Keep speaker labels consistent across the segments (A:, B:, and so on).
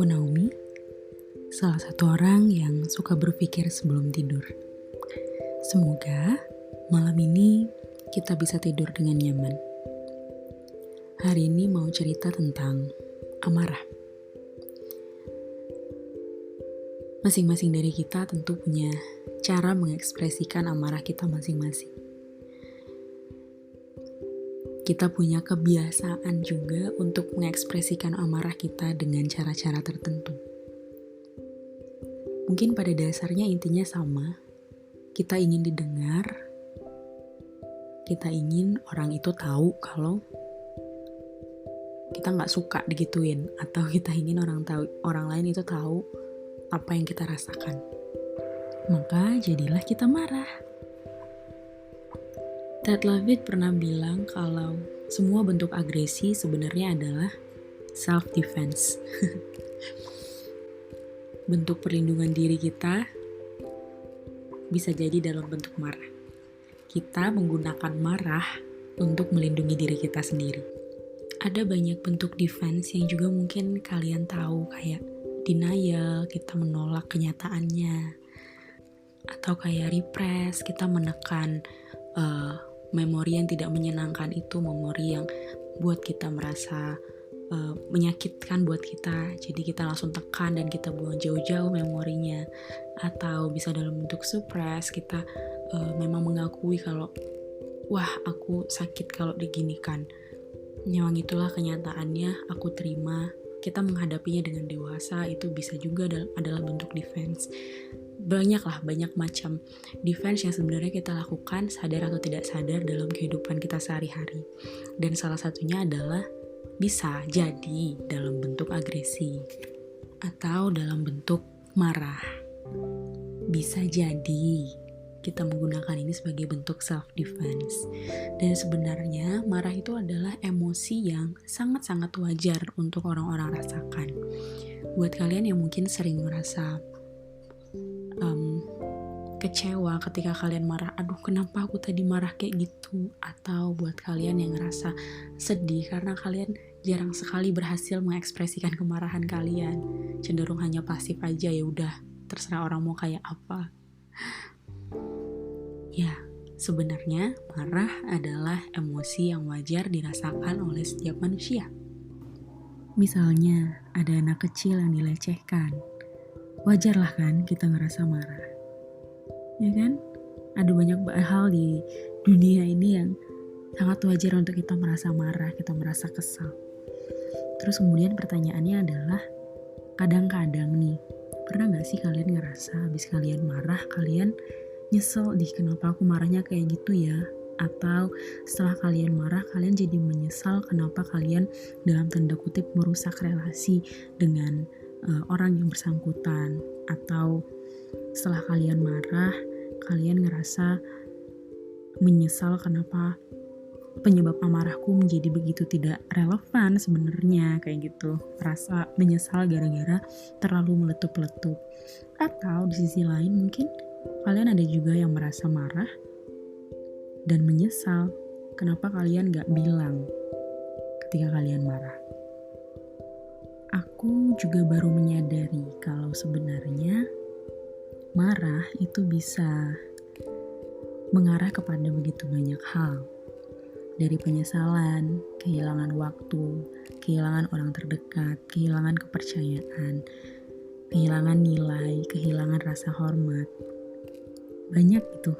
A: Aku Naomi, salah satu orang yang suka berpikir sebelum tidur. Semoga malam ini kita bisa tidur dengan nyaman. Hari ini mau cerita tentang amarah. Masing-masing dari kita tentu punya cara mengekspresikan amarah kita masing-masing. Kita punya kebiasaan juga untuk mengekspresikan amarah kita dengan cara-cara tertentu. Mungkin pada dasarnya intinya sama. Kita ingin didengar, kita ingin orang itu tahu kalau kita nggak suka digituin, atau kita ingin orang lain itu tahu apa yang kita rasakan. Maka jadilah kita marah. Ted Levitt pernah bilang kalau semua bentuk agresi sebenarnya adalah self-defense. Bentuk perlindungan diri kita bisa jadi dalam bentuk marah. Kita menggunakan marah untuk melindungi diri kita sendiri. Ada banyak bentuk defense yang juga mungkin kalian tahu, kayak denial, kita menolak kenyataannya. Atau kayak repress, kita menekan memori yang tidak menyenangkan itu, memori yang buat kita merasa menyakitkan buat kita, jadi kita langsung tekan dan kita buang jauh-jauh memorinya. Atau bisa dalam bentuk suppress, kita memang mengakui kalau wah aku sakit kalau diginikan, memang itulah kenyataannya, aku terima. Kita menghadapinya dengan dewasa, itu bisa juga adalah bentuk defense. Banyak macam defense yang sebenarnya kita lakukan sadar atau tidak sadar dalam kehidupan kita sehari-hari. Dan salah satunya adalah bisa jadi dalam bentuk agresi atau dalam bentuk marah. Bisa jadi kita menggunakan ini sebagai bentuk self-defense. Dan sebenarnya marah itu adalah emosi yang sangat-sangat wajar untuk orang-orang rasakan. Buat kalian yang mungkin sering merasa kecewa ketika kalian marah, aduh kenapa aku tadi marah kayak gitu. Atau buat kalian yang ngerasa sedih karena kalian jarang sekali berhasil mengekspresikan kemarahan kalian, cenderung hanya pasif aja, ya udah terserah orang mau kayak apa. Ya, sebenarnya marah adalah emosi yang wajar dirasakan oleh setiap manusia. Misalnya ada anak kecil yang dilecehkan, wajarlah kan kita ngerasa marah, ya kan? Ada banyak hal di dunia ini yang sangat wajar untuk kita merasa marah, kita merasa kesal. Terus kemudian pertanyaannya adalah, kadang-kadang nih, pernah gak sih kalian ngerasa habis kalian marah, kalian nyesel, kenapa aku marahnya kayak gitu ya? Atau setelah kalian marah, kalian jadi menyesal kenapa kalian dalam tanda kutip merusak relasi dengan orang yang bersangkutan. Atau setelah kalian marah, kalian ngerasa menyesal kenapa penyebab amarahku menjadi begitu tidak relevan sebenarnya, kayak gitu. Rasa menyesal gara-gara terlalu meletup-letup. Atau di sisi lain mungkin kalian ada juga yang merasa marah dan menyesal kenapa kalian gak bilang ketika kalian marah. Aku juga baru menyadari kalau sebenarnya marah itu bisa mengarah kepada begitu banyak hal. Dari penyesalan, kehilangan waktu, kehilangan orang terdekat, kehilangan kepercayaan, kehilangan nilai, kehilangan rasa hormat. Banyak itu.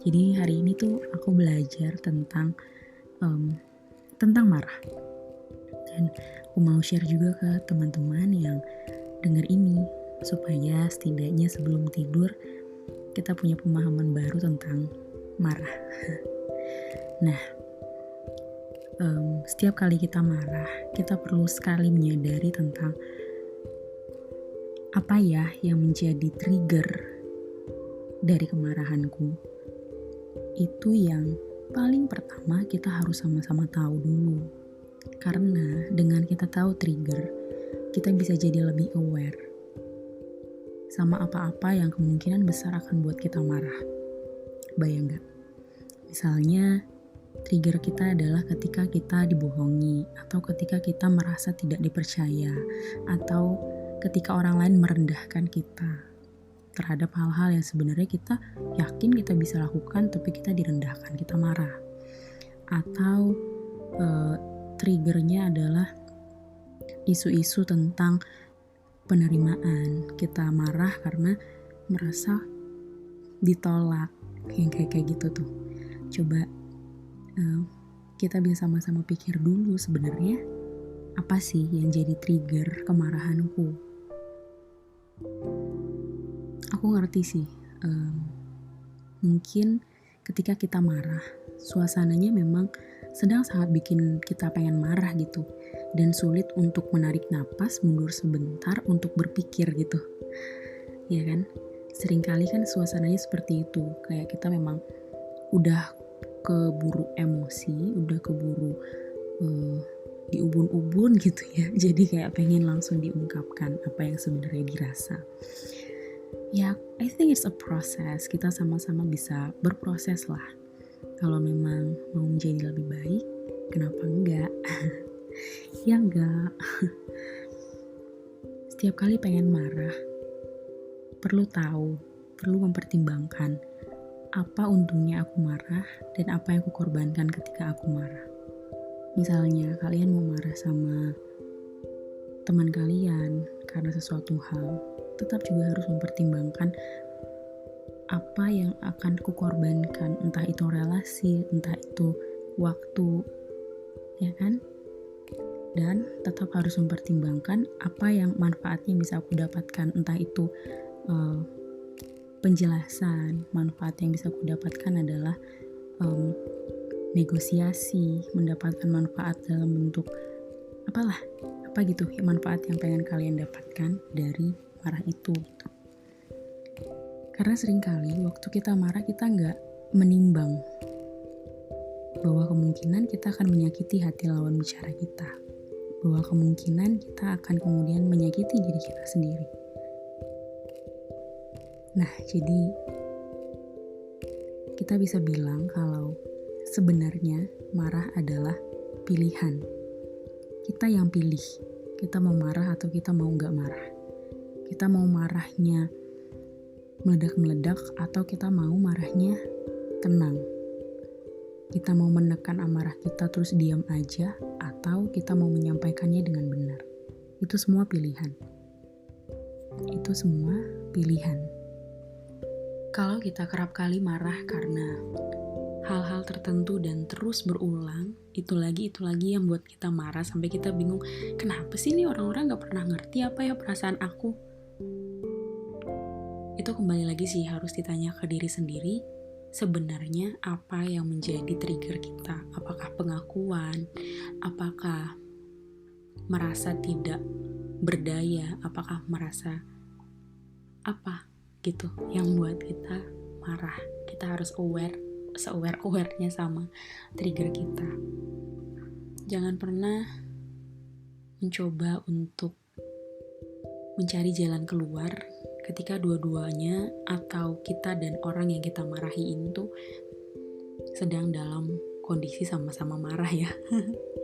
A: Jadi hari ini tuh aku belajar tentang marah. Dan aku mau share juga ke teman-teman yang dengar ini, supaya setidaknya sebelum tidur kita punya pemahaman baru tentang marah. Nah, setiap kali kita marah, kita perlu sekali menyadari tentang apa ya yang menjadi trigger dari kemarahanku. Itu yang paling pertama kita harus sama-sama tahu dulu. Karena dengan kita tahu trigger, kita bisa jadi lebih aware sama apa-apa yang kemungkinan besar akan buat kita marah. Bayang gak? Misalnya trigger kita adalah ketika kita dibohongi, atau ketika kita merasa tidak dipercaya, atau ketika orang lain merendahkan kita terhadap hal-hal yang sebenarnya kita yakin kita bisa lakukan, tapi kita direndahkan, kita marah. Atau triggernya adalah isu-isu tentang penerimaan. Kita marah karena merasa ditolak, yang kayak gitu tuh. Coba kita bisa sama-sama pikir dulu sebenarnya apa sih yang jadi trigger kemarahanku. Aku ngerti sih, mungkin ketika kita marah, suasananya memang sedang sangat bikin kita pengen marah gitu, dan sulit untuk menarik napas, mundur sebentar untuk berpikir gitu, ya kan? Seringkali kan suasananya seperti itu, kayak kita memang udah keburu emosi, udah keburu diubun-ubun gitu ya, jadi kayak pengen langsung diungkapkan apa yang sebenarnya dirasa. Ya, I think it's a process. Kita sama-sama bisa berproses lah. Kalau memang mau menjadi lebih baik, kenapa enggak? Ya enggak. Setiap kali pengen marah, perlu tahu, perlu mempertimbangkan apa untungnya aku marah dan apa yang aku korbankan ketika aku marah. Misalnya, kalian mau marah sama teman kalian karena sesuatu hal, tetap juga harus mempertimbangkan apa yang akan kukorbankan, entah itu relasi, entah itu waktu, ya kan? Dan tetap harus mempertimbangkan apa yang manfaatnya bisa aku dapatkan, entah itu penjelasan. Manfaat yang bisa aku dapatkan adalah negosiasi, mendapatkan manfaat dalam bentuk apa gitu, manfaat yang pengen kalian dapatkan dari marah itu gitu. Karena seringkali waktu kita marah kita nggak menimbang bahwa kemungkinan kita akan menyakiti hati lawan bicara kita, bahwa kemungkinan kita akan kemudian menyakiti diri kita sendiri. Nah, jadi kita bisa bilang kalau sebenarnya marah adalah pilihan. Kita yang pilih, kita mau marah atau kita mau nggak marah. Kita mau marahnya meledak-meledak atau kita mau marahnya tenang. Kita mau menekan amarah kita terus diam aja atau kita mau menyampaikannya dengan benar. Itu semua pilihan. Itu semua pilihan. Kalau kita kerap kali marah karena hal-hal tertentu dan terus berulang, itu lagi yang buat kita marah sampai kita bingung, kenapa sih nih orang-orang gak pernah ngerti apa ya perasaan aku? Itu kembali lagi sih harus ditanya ke diri sendiri, sebenarnya apa yang menjadi trigger kita? Apakah pengakuan? Apakah merasa tidak berdaya? Apakah merasa apa gitu yang buat kita marah? Kita harus se-aware-nya sama trigger kita. Jangan pernah mencoba untuk mencari jalan keluar ketika dua-duanya atau kita dan orang yang kita marahin tuh sedang dalam kondisi sama-sama marah ya.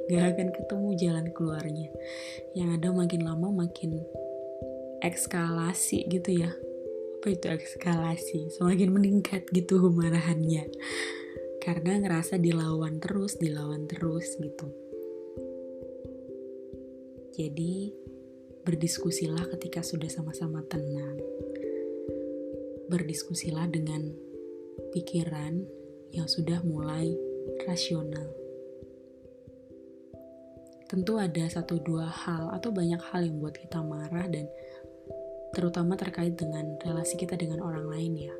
A: Gak akan ketemu jalan keluarnya. Yang ada makin lama makin ekskalasi gitu ya. Apa itu ekskalasi? Semakin meningkat gitu kemarahannya. Karena ngerasa dilawan terus gitu. Jadi berdiskusilah ketika sudah sama-sama tenang. Berdiskusilah dengan pikiran yang sudah mulai rasional. Tentu ada 1-2 hal atau banyak hal yang buat kita marah dan terutama terkait dengan relasi kita dengan orang lain ya.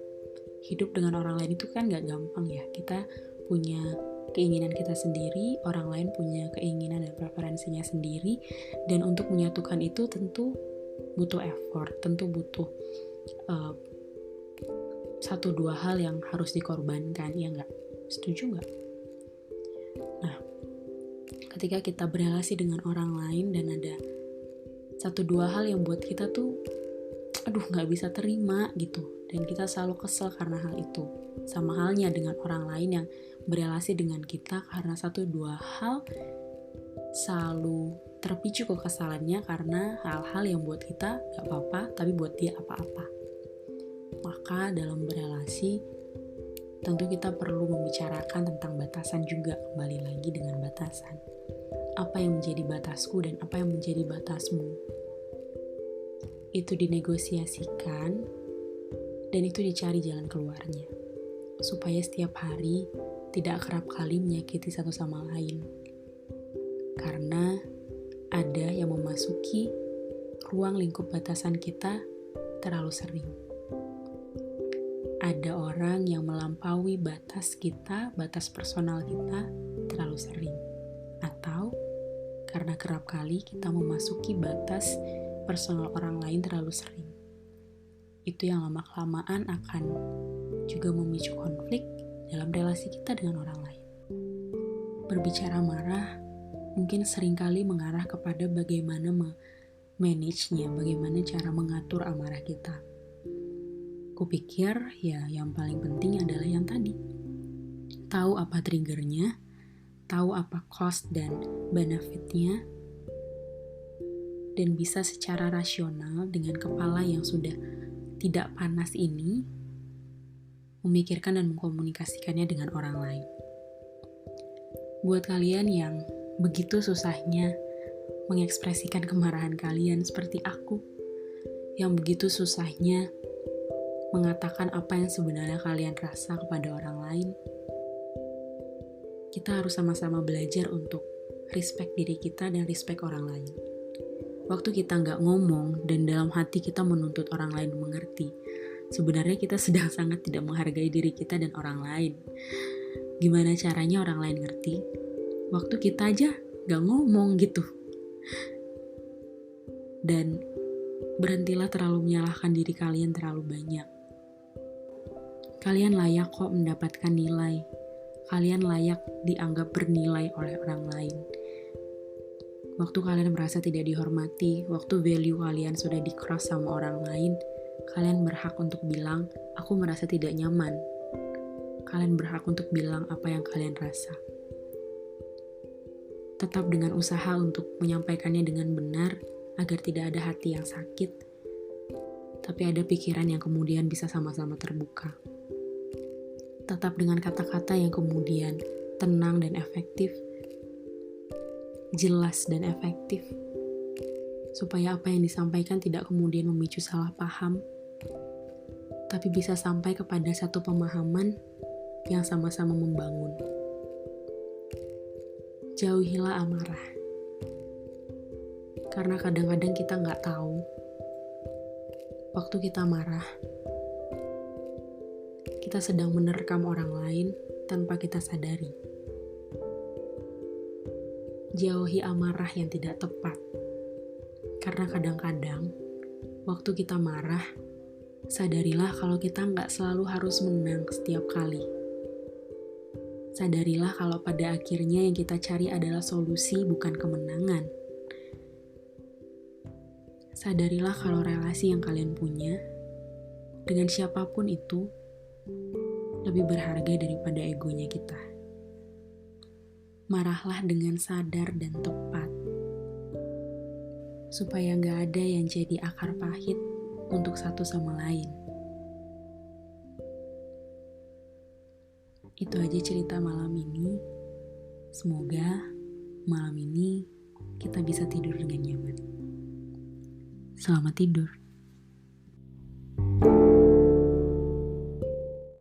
A: Hidup dengan orang lain itu kan gak gampang ya. Kita punya keinginan kita sendiri, orang lain punya keinginan dan preferensinya sendiri, dan untuk menyatukan itu tentu butuh effort, tentu butuh 1-2 hal yang harus dikorbankan, ya gak? Setuju gak? Nah, ketika kita berelasi dengan orang lain dan ada 1-2 hal yang buat kita tuh gak bisa terima gitu, dan kita selalu kesel karena hal itu. Sama halnya dengan orang lain yang berelasi dengan kita karena satu dua hal, selalu terpicu ke kesalahannya karena hal-hal yang buat kita gak apa-apa, tapi buat dia apa-apa. Maka dalam berelasi, tentu kita perlu membicarakan tentang batasan juga, kembali lagi dengan batasan. Apa yang menjadi batasku dan apa yang menjadi batasmu. Itu dinegosiasikan dan itu dicari jalan keluarnya. Supaya setiap hari tidak kerap kali menyakiti satu sama lain. Karena ada yang memasuki ruang lingkup batasan kita terlalu sering. Ada orang yang melampaui batas kita, batas personal kita terlalu sering. Atau karena kerap kali kita memasuki batas personal orang lain terlalu sering. Itu yang lama-kelamaan akan juga memicu konflik dalam relasi kita dengan orang lain. Berbicara marah mungkin seringkali mengarah kepada bagaimana manage-nya, bagaimana cara mengatur amarah kita. Kupikir ya yang paling penting adalah yang tadi. Tahu apa triggernya, tahu apa cost dan benefitnya, dan bisa secara rasional dengan kepala yang sudah tidak panas ini memikirkan dan mengkomunikasikannya dengan orang lain. Buat kalian yang begitu susahnya mengekspresikan kemarahan kalian seperti aku, yang begitu susahnya mengatakan apa yang sebenarnya kalian rasa kepada orang lain, kita harus sama-sama belajar untuk respect diri kita dan respect orang lain. Waktu kita nggak ngomong dan dalam hati kita menuntut orang lain mengerti, sebenarnya kita sedang sangat tidak menghargai diri kita dan orang lain. Gimana caranya orang lain ngerti? Waktu kita aja nggak ngomong gitu. Dan berhentilah terlalu menyalahkan diri kalian terlalu banyak. Kalian layak kok mendapatkan nilai. Kalian layak dianggap bernilai oleh orang lain. Waktu kalian merasa tidak dihormati, waktu value kalian sudah di-cross sama orang lain, kalian berhak untuk bilang, aku merasa tidak nyaman. Kalian berhak untuk bilang apa yang kalian rasa. Tetap dengan usaha untuk menyampaikannya dengan benar, agar tidak ada hati yang sakit, tapi ada pikiran yang kemudian bisa sama-sama terbuka. Tetap dengan kata-kata yang kemudian tenang dan efektif, jelas dan efektif, supaya apa yang disampaikan tidak kemudian memicu salah paham, tapi bisa sampai kepada satu pemahaman yang sama-sama membangun. Jauhilah amarah, karena kadang-kadang kita nggak tahu waktu kita marah, kita sedang menerkam orang lain tanpa kita sadari. Jauhi amarah yang tidak tepat. Karena kadang-kadang, waktu kita marah, sadarilah kalau kita nggak selalu harus menang setiap kali. Sadarilah kalau pada akhirnya yang kita cari adalah solusi, bukan kemenangan. Sadarilah kalau relasi yang kalian punya, dengan siapapun itu, lebih berharga daripada egonya kita. Marahlah dengan sadar dan tepat, supaya gak ada yang jadi akar pahit untuk satu sama lain. Itu aja cerita malam ini. Semoga malam ini kita bisa tidur dengan nyaman. Selamat tidur.